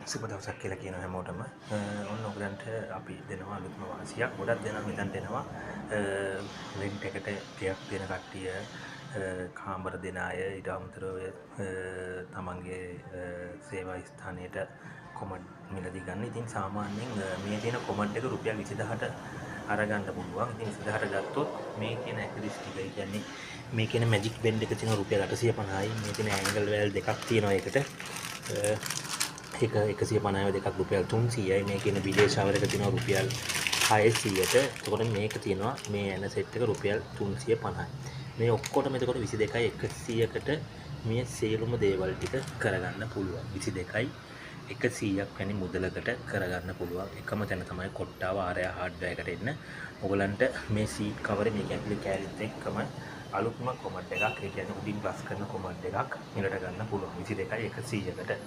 සුබ දවසක් කියලා කියන හැමෝටම ඔන්න ඔයගලන්ට අපි දෙනවා අලුත්ම වාසියක්. ගොඩක් දෙනා මෙතනට එනවා රෙන්ට් එකට ටිකක් දෙන කට්ටිය, කාමර දෙන අය, ඊට අමතරව තමන්ගේ සේවා ස්ථානයට කොමඩ් මිලදී ගන්න. ඉතින් සාමාන්‍යයෙන් මේ තියෙන කොමඩ් එක රුපියල් 20000ට අරගන්න පුළුවන්. ඉතින් 20000ට ගත්තොත් මේ කියන ඇක්ටිවිස් ටික, ඒ කියන්නේ මේ කියන මැජික් බෙන්ඩ් එක තියෙන රුපියල් 850යි. මේ තියෙන ඇන්ගල් වෑල් දෙකක් තියෙනවා ඒකට. එක 150 දෙකක් රුපියල් 300යි. මේ කියන බිලේ ෂවර් එක තියෙනවා රුපියල් 600ට. එතකොට මේක තියෙනවා මේ එන සෙට් එක රුපියල් 350යි. මේ ඔක්කොටම එතකොට 22යි 100කට මේ සියලුම දේවල් ටික කරගන්න පුළුවන්. 22යි 100ක් වැනි මුදලකට කරගන්න පුළුවන්. එකම තැන තමයි කොට්ටාව ආරයා හાર્ඩ්වෙයාර් එකට එන්න. ඔයගලන්ට මේ සීට් කවරේ මේ කැපිලි කෑලිත් එක්කම අලුත්ම කොමඩ් එකක්, ඒ කියන්නේ උඩින් ප්ලස් කරන කොමඩ් එකක් මිලට ගන්න පුළුවන් 22යි 100කට.